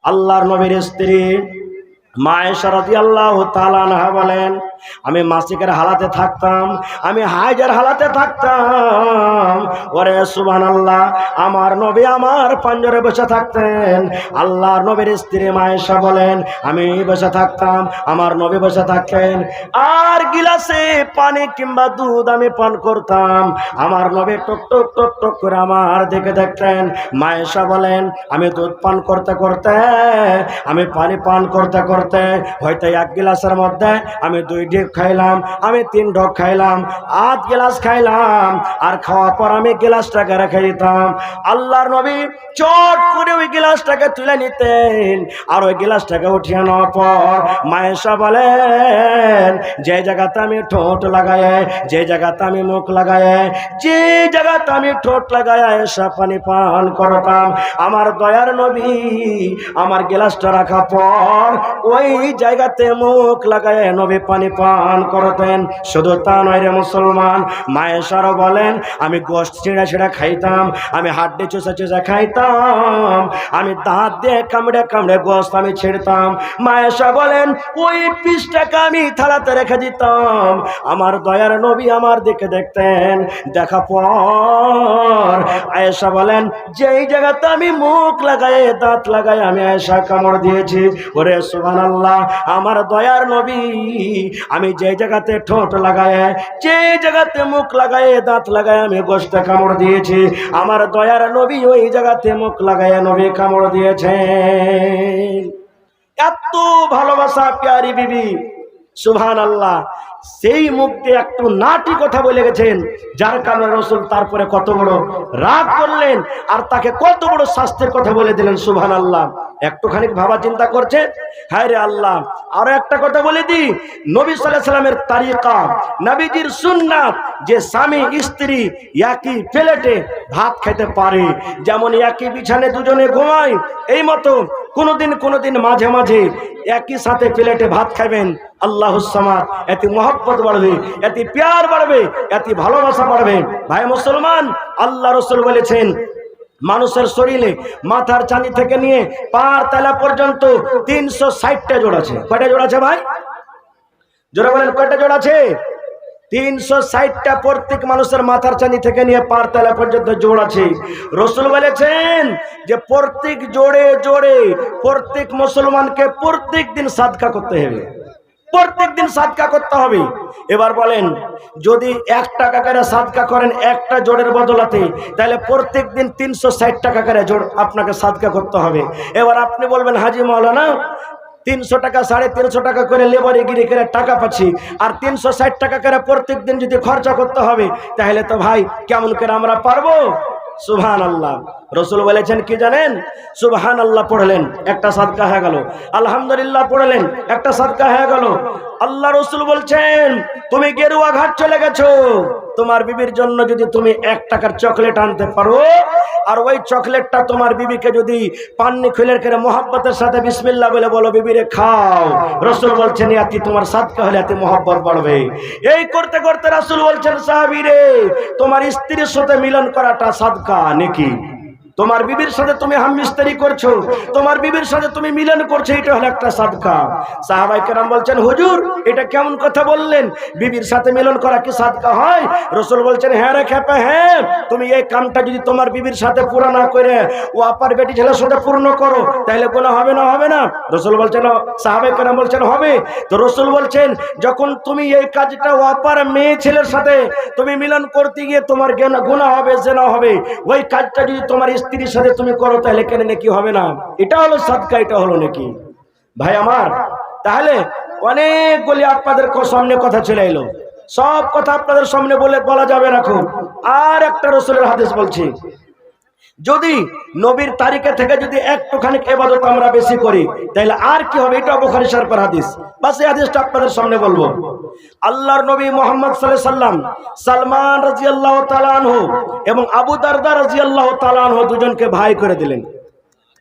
আল্লাহর নবীর স্ত্রী মা আয়েশা রাদিয়াল্লাহু তাআলা আনহা বলেন, আমি মাসিকের হালাতে থাকতাম, আমি হায়জার হালাতে থাকতাম। ওরে সুবহানাল্লাহ, আমার নবী আমার পাঞ্জরে বসে থাকতেন। আল্লাহর নবীর স্ত্রী মা আয়েশা বলেন, আমি বসে থাকতাম, আমার নবী বসে থাকতেন, আর গিলাসে পানি কিংবা দুধ আমি পান করতাম। আমার নবী টক টক টক টক করে আমার দিকে দেখতেন। মা আয়েশা বলেন, আমি দুধ পান করতে করতে, আমি পানি পান করতে করতে হয়তো এক গিলাসের মধ্যে আমি 2 ঢেক খাইলাম, আমি 3 ঢোক খাইলাম, আধ গিলাস খাইলাম, আর খাওয়ার পর আমি গিলাসটাকে রেখে দিতাম। আল্লাহর নবী চট করে ওই গিলাসটাকে তুলে নিতেন, আর ওই গিলাসটাকে উঠিয়ে নেওয়ার পর মা আয়েশা বলেন, যে জায়গাতে আমি ঠোঁট লাগাই, যে জায়গাতে আমি মুখ লাগাই, যে জায়গাতে আমি ঠোঁট লাগাই আয়েশা পানি পান করতাম, আমার দয়ার নবী আমার গিলাসটা রাখার পর ওই জায়গাতে মুখ লাগায় নবী পানি পান করতেন। শুধু তা নয় রে মুসলমান, মা আয়েশাও বলেন, আমি গোশত ছিঁড়া ছিঁড়া খাইতাম, আমি হাড্ডি চুষা চুষা খাইতাম, আমি দাঁত দিয়ে কামড়ে কামড়ে গোশত আমি ছিঁড়তাম। মা আয়েশা বলেন, ওই পিসটাকে আমি থালাতে রেখে দিতাম। আমার দয়ার নবী আমার দিকে দেখতেন, দেখা পর আয়েশা বলেন, যেই জায়গাতে আমি মুখ লাগাই দাঁত লাগাই আমি আয়েশা কামড় দিয়েছি, ওরে সুবহানাল্লাহ, আমার দয়ার নবী আমি যে জায়গাতে ঠোঁট লাগায়, যে জায়গাতে মুখ লাগায় দাঁত লাগায় আমি গোশত কামড় দিয়েছি, আমার দয়ার নবী ওই জায়গাতে মুখ লাগায় নবী কামড় দিয়েছেন। এত ভালোবাসা প্যারি বিবি, সুবহানাল্লাহ। সেই মুখ দিয়ে একটু নাটি কথা বলে গেছেন, যার কারণে রাসূল তারপরে কত বড় রাগ করলেন আর তাকে কত বড় শাস্তির কথা বলে দিলেন। সুবহানাল্লাহ। একটুখানি ভাবা চিন্তা করছে, হায় রে আল্লাহ। আরো একটা কথা বলে দিই, নবী সাল্লাল্লাহু আলাইহি সাল্লামের তারিকা, নবীজির সুন্নাত, যে স্বামী স্ত্রী একই প্লেটে ভাত খেতে পারে, যেমন একই বিছানে দুজনে ঘুমায়, এই মতো কোনদিন মাঝে মাঝে একই সাথে প্লেটে ভাত খাবেন। আল্লাহুস সামাদ, এতে মহব্বত বাড়বে, এতে প্যার বাড়বে, এতে ভালোবাসা বাড়বে। ভাই মুসলমান, আল্লাহ রাসূল বলেছেন, মানুষের শরীরে মাথার চাঁদি থেকে নিয়ে পার তলা পর্যন্ত 360টা জোড় আছে। কয়টা জোড় আছে ভাই? জোরে বলেন, কয়টা জোড় আছে? 360টা। প্রত্যেক মানুষের মাথার চাঁদি থেকে নিয়ে পার তলা পর্যন্ত জোড় আছে। রাসূল বলেছেন যে প্রত্যেক জোড়ে জোড়ে প্রত্যেক মুসলমানকে প্রত্যেক দিন সাদকা করতে হবে, প্রত্যেক দিন সাদকা করতে হবে। এবার বলেন, যদি 1 টাকা করে সাদকা করেন একটা জোড়ের বদলাতে, তাহলে প্রত্যেক দিন 360 টাকা করে জোড় আপনাকে সাদকা করতে হবে। এবার আপনি বলবেন, হাজি মাওলানা 300 টাকা 350 টাকা করে লেবারি গিরি করে টাকা পাচ্ছি, আর 360 টাকা করে প্রত্যেক দিন যদি খরচা করতে হবে, তাহলে তো ভাই কেমন করে আমরা পারবো? সুবহানাল্লাহ। রাসূল বলেছেন কি জানেন? সুবহানাল্লাহ পড়লেন, একটা সাদকা হয়ে গেল। আলহামদুলিল্লাহ পড়লেন, একটা সাদকা হয়ে গেল। আল্লাহ রাসূল বলছেন, তুমি গেরুয়া ঘাট চলে গেছো, তোমার বিবির জন্য যদি তুমি 1 টাকার চকলেট আনতে পারো, আর ওই চকলেটটা তোমার বিবিকে যদি পান্নি খুলে করে মোহাব্বতের সাথে বিসমিল্লাহ বলে বলো, বিবিরে খাও, রাসূল বলছেন এতে তোমার সাদকা হলে এতে মোহাব্বত বাড়বে। এই করতে করতে রাসূল বলছেন, সাহাবীরে, তোমার স্ত্রীর সাথে মিলন করাটা সাদকা নাকি? তোমার বিবির সাথে তুমি হামবিস্তারি করছো, তোমার বিবির সাথে তুমি মিলন করছো, এটা হলো একটা সাদকা। সাহাবায়ে কেরাম বলছেন, হুজুর এটা কেমন কথা বললেন, বিবির সাথে মিলন করা কি সাদকা হয়? রাসূল বলছেন, হ্যাঁ রে খেপা, হ্যাঁ, তুমি এই কামটা যদি তোমার বিবির সাথে পুরো না করে ও আপার বেটি ছেলের সাথে পূর্ণ করো, তাহলে গুনাহ হবে না? হবে না? রাসূল বলছেন, সাহাবায়ে কেরাম বলছেন হবে। তো রাসূল বলছেন, যখন তুমি এই কাজটা ও আপার মেয়ে ছেলের সাথে তুমি মিলন করতে গিয়ে তোমার গুনাহ হবে, জিনা হবে, ওই কাজটা যদি তোমার স্ত্রীর সাথে তুমি করো, তাহলে কেন নাকি হবে না? এটা হলো সাদকা, এটা হলো নাকি? ভাই আমার, তাহলে অনেকগুলি আপনাদের সামনে কথা চলে এলো, সব কথা আপনাদের সামনে বলা যাবে না। খুব আর একটা রাসূলের হাদিস বলছি, যদি নবীর তারিকা থেকে যদি একটুখানি ইবাদত আমরা বেশি করি, তাহলে আর কি হবে? এটা বুখারী শরীফের হাদিস। বাস এই হাদিসটা আপনাদের সামনে বলবো। আল্লাহর নবী মুহাম্মদ সাল্লাল্লাহু আলাইহি সাল্লাম সালমান রাদিয়াল্লাহু তাআলা আনহু এবং আবু দারদা রাদিয়াল্লাহু তাআলা আনহু দুজনকে ভাই করে দিলেন।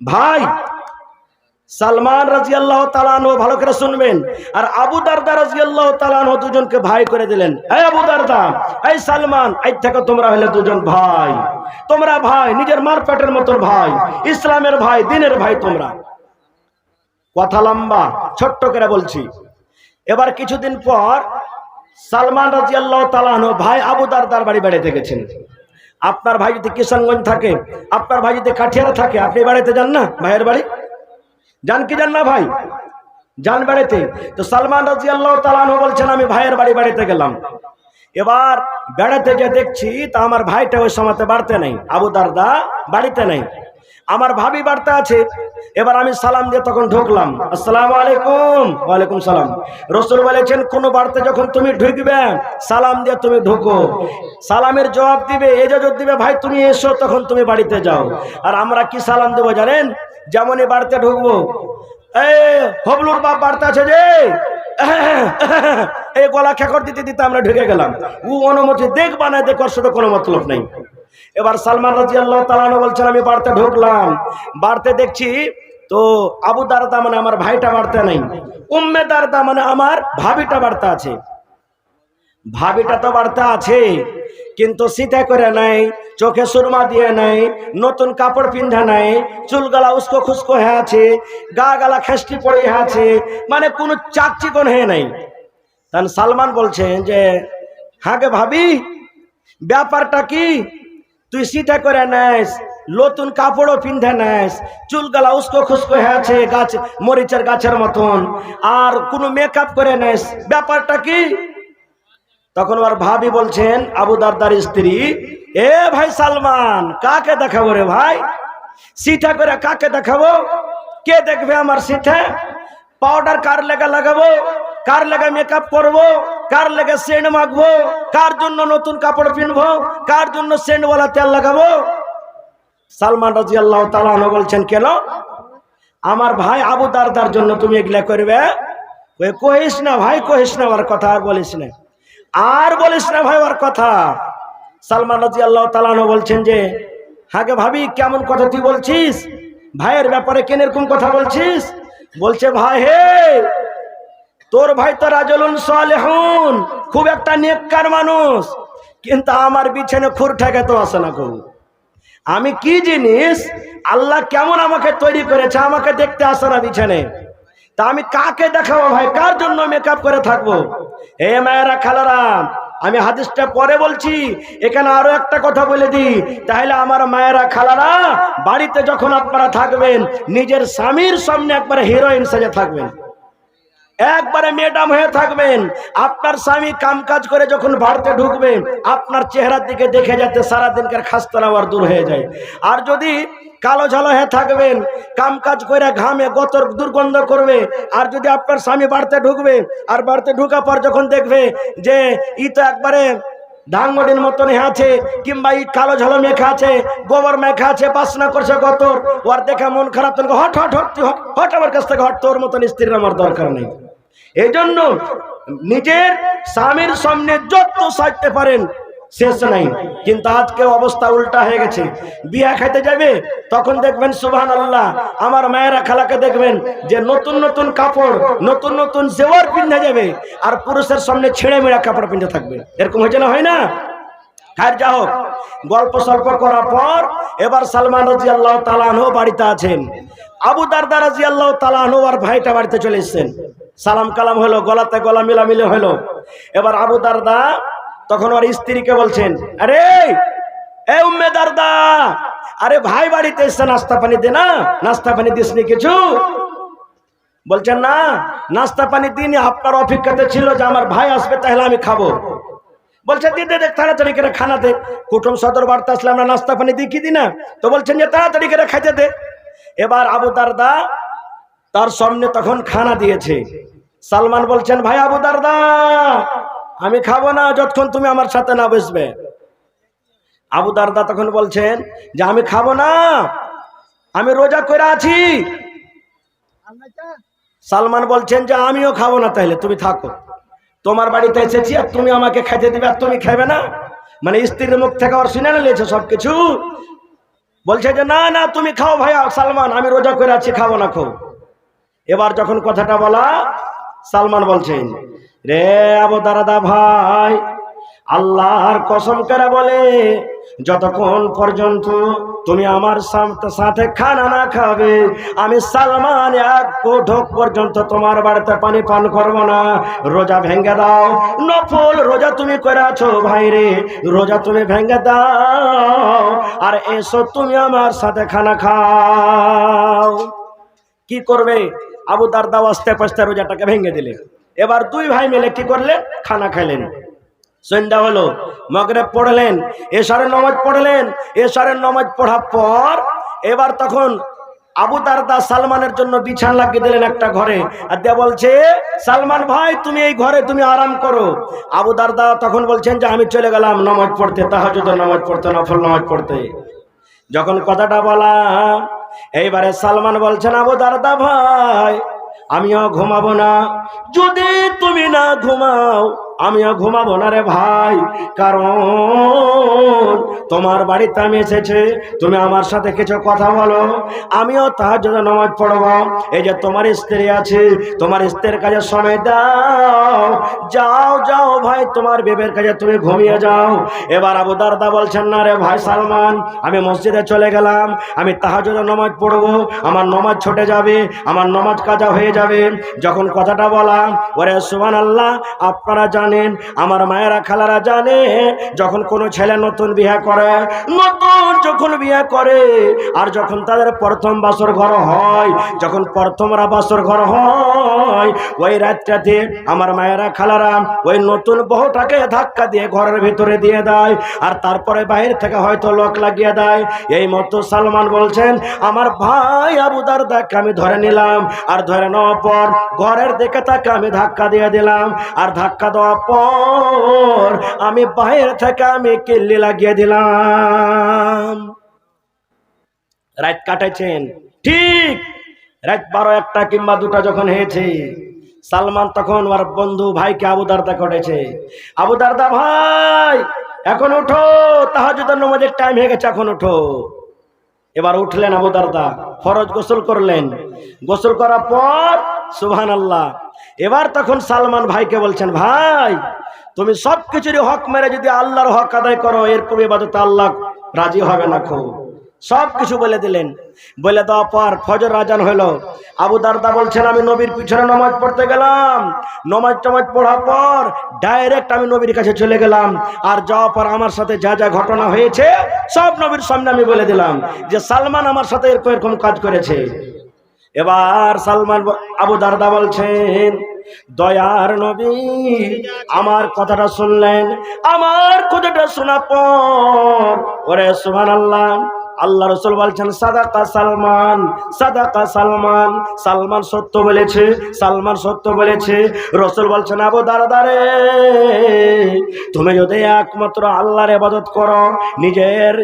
ভাই সালমান রাদিয়াল্লাহু তাআলা আনহু, ভালো করে শুনবেন, আর আবু দারদা রাদিয়াল্লাহু তাআলা আনহু দুজনকে ভাই করে দিলেন। এই আবু দারদা, এই সালমান, আজ থেকে তোমরা হলে দুজন ভাই, তোমরা ভাই, নিজের মার পেটের মতন ভাই, ইসলামের ভাই, দ্বীনের ভাই তোমরা। কথা লম্বা, ছোট্ট করে বলছি। এবার কিছুদিন পর সালমান রাদিয়াল্লাহু তাআলা আনহু ভাই আবু দারদার বাড়ি বেড়াতে গেছেন। আপনার ভাই যদি কিশনগঞ্জ থাকে, আপনার ভাই যদি কাঠিয়ারা থাকে, আপনি বেড়াতে যান না ভাইয়ের বাড়ি? যান কি যান না ভাই? যান বেড়াতে। তো সালমান রাদিয়াল্লাহু তাআলা আনহু বলছেন আমি ভাইয়ের বাড়ি বেড়াতে গেলাম। এবার বেড়াতে গিয়ে দেখছি তা আমার ভাইটা ওই সময়তে বাড়তে নাই, আবু দারদা বাড়িতে নাই, আমার ভাবি বাড়তে আছে। এবার আমি সালাম দিয়ে তখন ঢুকলাম, আসসালামু আলাইকুম। ওয়ালাইকুম সালাম। রাসূল বলেছেন কোন বাড়িতে যখন তুমি ঢুকবে সালাম দিয়ে তুমি ঢুকো, সালামের জবাব দিবে, এজাজত দিবে ভাই তুমি এসো, তখন তুমি বাড়িতে যাও। আর আমরা কি সালাম দেবো জানেন? যেমনই বাড়িতে ঢুকবো, এই হবলুর বাপ বাড়তে আছে যে, এই গলা খেকর দিতে দিতে আমরা ঢুকে গেলাম। ও অনুমতি দেখ বা না দেখ, ওর সাথে কোনো মতলব নেই। এবার সালমান রাদিয়াল্লাহু তাআলা আনহু বলছেন আমি বাড়িতে ঢুকলাম, বাড়িতে দেখছি তো আবু দারদা মানে আমার ভাইটা বাড়তে নাই, উম্মে দারদা মানে আমার ভাবিটা বাড়তে আছে। ভাবিটা তো বাড়তে আছে কিন্তু সিধা করে নাই, চোখে সুরমা দিয়ে নাই, নতুন কাপড় পিন্ধা নাই, চুল গালা উস্কো খুস্কো হয়ে আছে, গা গালা খেসটি পড়ে আছে, মানে কোনো চাকচিকন হয়ে নাই। তখন সালমান বলছেন যে হ্যাঁ গে ভাবি, ব্যাপারটা কি? তুই সিধা করে নাইস, নতুন কাপড়ও পিন্ধে নাইস, চুল গালা উস্কো খুস্কো হয়ে আছে গাছ মরিচের গাছের মতন, আর কোনো মেকআপ করে নাইস, ব্যাপারটা কি? তখন ওর ভাবি বলছেন আবু দারদার স্ত্রী, এ ভাই সালমান, কাকে দেখাবো রে ভাই? সিধা করে কাকে দেখাবো? কে দেখবে আমার সিধা? পাউডার কার লেগে লাগাবো, কার লেগে মেকআপ করবো, কার লেগে সেন্ট মাখবো, কার জন্য নতুন কাপড় পিনবো, কার জন্য সেন্টওয়ালা তেল লাগাবো? সালমান রাদিয়াল্লাহু তাআলা আনহু বলছেন কেন? আমার ভাই আবু দারদার জন্য তুমি এগুলা করবে? ওই কহিস না ভাই, কহিস না ওর কথা, আর বলিস না, আর বলিস না ভাই ওর কথা। সালমান রাদিয়াল্লাহু তাআলা আনহু বলছেন যে হ্যাঁ গে ভাবি, কেমন কথা তুই বলছিস? ভাইয়ের ব্যাপারে কেন এরকম কথা বলছিস? বলছে ভাই হে, তোর ভাই তো রাজুলুন সালেহুন, খুব একটা নেককার মানুষ, কিন্তু আমার বিছানে খুর ঠেকে তো আসে না। খুব আমি কি জিনিস, আল্লাহ কেমন আমাকে তৈরি করেছে, আমাকে দেখতে আসে না বিছানে, তা আমি কাকে দেখাবো ভাই, কার জন্য মেকআপ করে থাকবো? হে মায়েরা খালারা, আমি হাদিসটা পরে বলছি, এখানে আরো একটা কথা বলে দিই, তাহলে আমার মায়েরা খালারা, বাড়িতে যখন আপনারা থাকবেন নিজের স্বামীর সামনে একবারে হিরোইন সেজে থাকবেন, একবারে ম্যাডাম হয়ে থাকবেন। আপনার স্বামী কামকাজ করে যখন বাড়িতে ঢুকবে আপনার চেহারার দিকে দেখে যাতে সারাদিনকার খাস্তা নেওয়ার দূর হয়ে যায়। আর যদি কালো ঝালো হয়ে থাকবেন, কামকাজ করে ঘামে গতর দুর্গন্ধ করবে, আর যদি আপনার স্বামী বাড়িতে ঢুকবে আর বাড়িতে ঢুকার পর যখন দেখবে যে ই তো একবারে ধাঙ্গডির মতন আছে, কিংবা ই কালো ঝালো মেখা আছে, গোবর মেখা আছে, বাসনা করছে গতর, ওর দেখে মন খারাপ, তো হট হট হট হট আমার কাছ থেকে হট, তোর মতন স্ত্রীর আমার দরকার নেই। এই জন্য নিজের স্বামীর সামনে যত সাজতে পারেন শেষ নাই। কিন্তু আজকে অবস্থা উল্টা হয়ে গেছে, বিয়া খাইতে যাবে তখন দেখবেন সুবহানাল্লাহ, আমার মায়েরা খালাকে দেখবেন যে নতুন নতুন কাপড়, নতুন নতুন জেওয়ার পিন্ধে যাবে, আর পুরুষের সামনে ছেড়ে মেড়া কাপড় পিন্ধে থাকবে। এরকম হয়েছে না, হয় না? আর যা হোক, গল্প সল্প করার পর এবার সালমান রাদিয়াল্লাহু তাআলা আনহু বাড়িতে আছেন, আবু দারদা রাদিয়াল্লাহু তাআলা আনহু আর ভাইটা বাড়িতে চলে এসেছেন। সালাম কালাম হলো, গলাতে গলা মিলামিলি হলো। এবার আবু দারদা তখন ওর স্ত্রীকে বলছেন, আরে এ উম্মে দারদা, আরে ভাই বাড়িতে এসে নাস্তা পানি দে না, নাস্তা পানি দিসনি কিছু? বলছেন না, নাস্তা পানি দিইনি, আপনার অপেক্ষাতে ছিল যে আমার ভাই আসবে তাহলে আমি খাবো। বলছে দিদি দেখ তাড়াতাড়ি করে খানা দে, কুটুম সদর বাড়তে আসলে আমরা নাস্তা পানি দিই কি দিই না? তো বলছেন যে তাড়াতাড়ি করে খাইতে দে। এবার আবু দারদা তার সামনে তখন খানা দিয়েছে। সালমান বলছেন ভাই আবু দারদা, আমি খাবো না যতক্ষণ তুমি আমার সাথে না বসবে। আবু দারদা তখন বলছেন যে আমি খাবো না, আমি রোজা করে আছি। সালমান বলছেন যে আমিও খাবো না, তাহলে তুমি থাকো, তোমার বাড়িতে এসেছি আর তুমি আমাকে খাইতে দিবে আর তুমি খাবে না, মানে স্ত্রীর মুখ থেকে আর শুনে নিয়েছে সবকিছু। বলছে যে না না তুমি খাও ভাই সালমান, আমি রোজা করে আছি, খাবো না খাও। এবার যখন কথাটা বলা, সালমান বলছেন রে আবু দারদা ভাই, আল্লাহর কসম করে বলে যতক্ষণ পর্যন্ত তুমি আমার সাথে খানা না খাবে, আমি সালমান এক ঢোক পর্যন্ত তোমার বাড়িতে পানি পান করব না। রোজা ভেঙে দাও। নফল রোজা তুমি করে আছো ভাই রে, রোজা তুমি ভেঙে দাও আর এসো তুমি আমার সাথে খানা খাও। কি করবে? আবু দারদা আস্তে আস্তে রোজাটাকে ভেঙে দিলে। এবার দুই ভাই মিলে কি করলেন? খানা খাইলেন। সন্ধ্যা হলো, মাগরিব পড়লেন, এশারের নামাজ পড়লেন। এশারের নামাজ পড়ার পর এবার তখন আবু দারদা সালমানের জন্য বিছানা লাগিয়ে দিলেন একটা ঘরে, আর দিয়ে বলছে, সালমান ভাই তুমি এই ঘরে তুমি আরাম করো। আবু দারদা তখন বলছেন যে আমি চলে গেলাম নামাজ পড়তে, তাহাজ্জুদের নামাজ পড়তে, নফল নামাজ পড়তে। যখন কথাটা বললাম, এইবারে সালমান বলছেন, আবু দারদা ভাই আমিও ঘুমাবো না। যদি তুমি না ঘুমাও আমিও ঘুমাবো না রে ভাই, কারণ তোমার বাড়িতে আমি এসেছি, তুমি আমার সাথে কিছু কথা বলো, আমিও তাহাজ্জুদের নামাজ পড়বো। এই যে তোমার স্ত্রী আছে, তোমার স্ত্রীর কাছে সময় দাও, যাও যাও ভাই তোমার বিবির কাছে তুমি ঘুমিয়ে যাও। এবার আবু দারদা বলছেন, না রে ভাই সালমান, আমি মসজিদে চলে গেলাম, আমি তাহাজ্জুদের নামাজ পড়বো, আমার নামাজ ছুটে যাবে, আমার নামাজ কাজা হয়ে যাবে। যখন কথাটা বলা, ওরে সুবহানাল্লাহ, আপনারা জানেন, আমার মায়েরা খালারা জানে, যখন কোনো ছেলে নতুন বিয়ে করে, নতুন যখন বিয়ে করে আর যখন তাদের প্রথম বাসর ঘর হয়, যখন প্রথম বাসর ঘর হয়, ওই রাতটাতে আমার মায়েরা খালারা ওই নতুন বহুটাকে ধাক্কা দিয়ে ঘরের ভিতরে দিয়ে দেয়, আর তারপরে বাইরে থেকে হয়তো লক লাগিয়ে দেয়। এই মতো সালমান বলছেন, আমার ভাই আবু দারদাকে আমি ধরে নিলাম, আর ধরে নেওয়ার পর ঘরের দিকে তাকে আমি ধাক্কা দিয়ে দিলাম, আর ধাক্কা দেওয়ার পর আমি বাইরে থেকে আমি কিল্লি লাগিয়ে দিলাম। রাত কাটাইছেন, ঠিক রাত 12-1 কিংবা 2টা যখন হয়েছে, সালমান তখন ওর বন্ধু ভাইকে আবু দারদা করেছে, আবু দারদা ভাই এখন উঠো, তাহাজ্জুদের নামাজের টাইম হয়ে গেছে, এখন উঠো। এবার উঠলেন আবু দারদা, ফরজ গোসল করলেন। গোসল করার পর সুবহানাল্লাহ, এবার তখন সালমান ভাইকে বলছেন, ভাই তুমি সব কিছুরই হক মেরে যদি আল্লাহর হক আদায় করো, এরকম ইবাদতে আল্লাহ রাজি হবে না। খুব সব কিছু বলে দিলেন। বলে দেওয়ার পর ফজর আজান হলো। আবু দারদা বলছেন, আমি নবীর পিছনে নামাজ পড়তে গেলাম, নামাজ টামাজ পড়ার পর ডাইরেক্ট আমি নবীর কাছে চলে গেলাম, আর যাওয়ার পর আমার সাথে যা যা ঘটনা হয়েছে সব নবীর সামনে আমি বলে দিলাম যে সালমান আমার সাথে এরকম কাজ করেছে। এবার সালমান আবু দারদা বলছেন, দয়ার নবী আমার কথাটা শুনলেন। আমার কথাটা শোনার পর ওরে সুবহানাল্লাহ, আল্লাহ রাসূল বলছেন, সাদাকা সালমান, সাদাকা সালমান, সালমান সত্য বলেছে, সালমান সত্য বলেছে। রাসূল বলছেন, আবু দারদা রে, তুমি যদি একমাত্র আল্লাহর ইবাদত করো, নিজের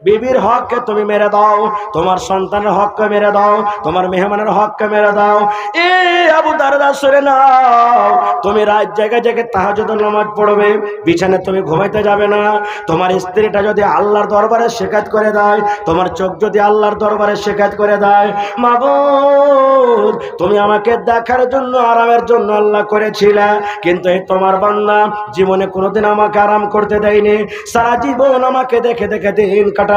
বিবির হককে তুমি মেরে দাও, তোমার সন্তানের হককে মেরে দাও, তোমার মেহমানের হককে মেরে দাও, এ আবু দারদা শুনে নাও, তুমি রাত জেগে জেগে তাহাজ্জুদের নামাজ পড়বে, বিছানায় তুমি ঘুমাইতে যাবে না। তোমার স্ত্রীটা যদি আল্লাহর দরবারে শিকায়ত করে দেয়, তোমার চোখ যদি আল্লাহর দরবারে শিকায়ত করে দেয়, মাবুদ তুমি আমাকে দেখার জন্য আরামের জন্য আল্লাহ করেছিলে, কিন্তু এই তোমার বান্দা জীবনে কোনোদিন আমাকে আরাম করতে দেয়নি, সারা জীবন আমাকে দেখে দেখে দিন কাটালছে।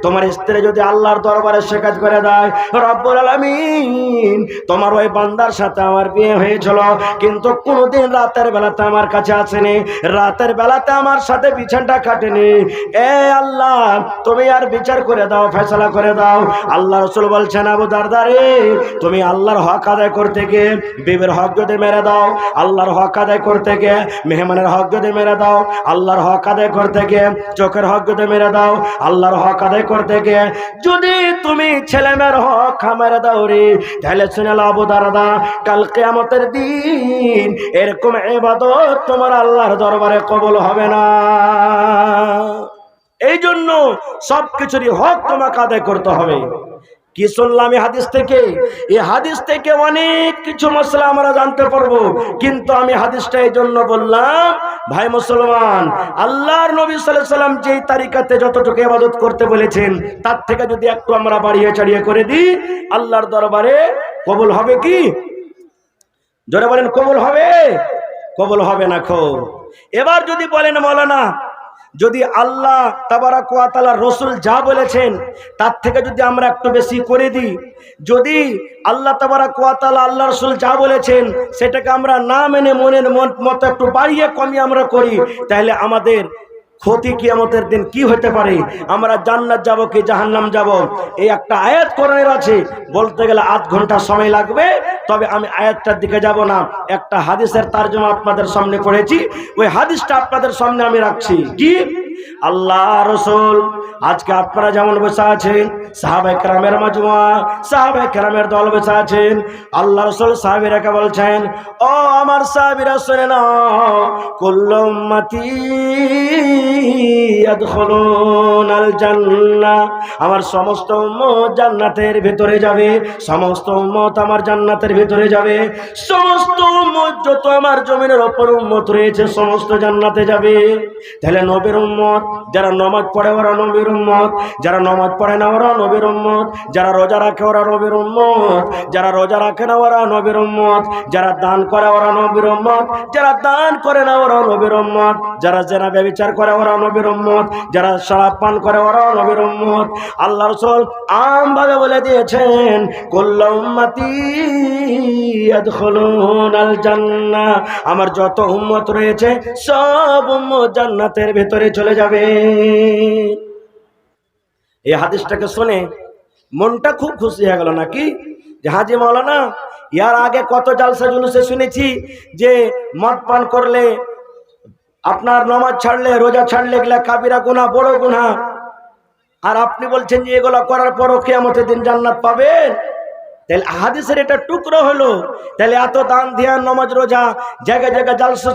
তোমার স্ত্রী যদি আল্লাহর দরবারে শিকায়ত করে দেয়, রব্বুল আলামিন তোমার ওই বান্দার সাথে আমার বিয়ে হয়েছিল, কিন্তু কোনোদিন রাতের বেলাতে আমার কাছে আসেনি, রাতের বেলাতে আমার সাথে বিছানাটা কাটেনি, এ আল্লাহ তুমি আর বিচার করে দাও, ফয়সালা করে দাও। আল্লাহ রাসূল বলছেন, আবু দারদা রে, তুমি আল্লাহর হক আদায় করতে গিয়ে বিবির হক যদি মেরে দাও, আল্লাহর হক আদায় করতে গিয়ে মেহমানের হক যদি মেরে দাও, আল্লাহর হক আদায় করতে গিয়ে চোখের হক যদি মেরে দাও, আল্লাহর হক আদায় করতে গিয়ে যদি তুমি ছেলেমেয়ের হক মেরে দাও রে, তাহলে শুনে নাও আবু দারদা, কাল কিয়ামতের দিন এরকম ইবাদত তোমার আল্লাহর দরবারে কবুল হবে না। এই জন্য সবকিছুরই হক তোমাকে আদায় করতে হবে। কি শুনলাম এই হাদিস থেকে? এই হাদিস থেকে অনেক কিছু মশলা আমরা জানতে পারবো, কিন্তু আমি হাদিসটা এই জন্য বললাম, ভাই মুসলমান, আল্লাহর নবী সাল্লাল্লাহু আলাইহি সাল্লাম যেই তারিকাতে যতটুকু ইবাদত করতে বলেছেন, তার থেকে যদি একটু আমরা বাড়িয়ে চাড়িয়ে করে দিই, আল্লাহর দরবারে কবুল হবে কি? জোরে বলেন, কবুল হবে? কবুল হবে না। এবার যদি বলেন মাওলানা যদি আল্লাহ তাবারাক ওয়া তাআলা রাসূল যা বলেছেন তার থেকে যদি আমরা একটু বেশি করে দিই, যদি আল্লাহ তাবারাক ওয়া তাআলা আল্লাহ রাসূল যা বলেছেন সেটাকে আমরা না মেনে মনের মতো একটু বাড়িয়ে কমিয়ে আমরা করি, তাহলে আমাদের ক্ষতি কিয়ামতের দিন কি হতে পারে? আমরা জান্নাত যাব কি জাহান্নাম যাব? এই একটা আয়াত কোরআনের আছে, বলতে গেলে আধ ঘন্টা সময় লাগবে, তবে আমি আয়াতটার দিকে যাব না, একটা হাদিসের তরজমা আপনাদের সামনে পড়েছি, ওই হাদিসটা আপনাদের সামনে আমি রাখছি। কি আল্লাহ রাসূল আজকে আপনারা যেমন বসে আছেন, সাহাবায়ে কেরামের মাজমুয়া, সাহাবায়ে কেরামের দল বসে আছেন, আল্লাহ রাসূল সাহাবীরাকে বলছেন, ও আমার সাহাবীরা শুনে নাও, কুল্লু উম্মতি ইয়াদখুলুনাল জান্নাহ, আমার সমস্ত উম্মত জান্নাতের ভিতরে যাবে, সমস্ত উম্মত আমার জান্নাতের ভিতরে যাবে, সমস্ত উম্মত যত আমার জমিনের উপর উম্মত রয়েছে সমস্ত জান্নাতে যাবে। তাহলে নবীর উম্মত যারা নামাজ পড়ে ওরা নবীর উম্মত, যারা নামাজ পড়ে না ওরা নবীর উম্মত, যারা রোজা রাখে ওরা নবীর উম্মত, যারা রোজা রাখে না ওরা নবীর উম্মত, যারা দান করে ওরা নবীর উম্মত, যারা দান করে না ওরা নবীর উম্মত, যারা জেনা ব্যভিচার করে ওরা নবীর উম্মত, যারা শরাব পান করে ওরা নবীর উম্মত। আল্লাহ রাসূল আমভাবে বলে দিয়েছেন, কুল্লু উম্মতি ইয়াদখুলুনাল জান্নাহ, আমার যত উম্মত রয়েছে সব উম্মত জান্নাতের ভেতরে চলে যাবে। এই হাদিসটাকে শুনে মনটা খুব খুশি হয়ে গেল নাকি? যে হাজি মাওলানা, ইয়ার আগে কত জালসা জুলুসে শুনেছি যে মদ পান করলে, আপনার নামাজ ছাড়লে, রোজা ছাড়লে এগুলা কাবিরা গুনাহ, বড় গুনাহ, আর আপনি বলছেন যে এগুলো করার পরও কিয়ামতের দিন জান্নাত পাবেন। তাহলে হাদিসের এটা টুকরো হলো, তাহলে এত দান ধ্যান নামাজ রোজা জায়গায় জায়গায় জালসা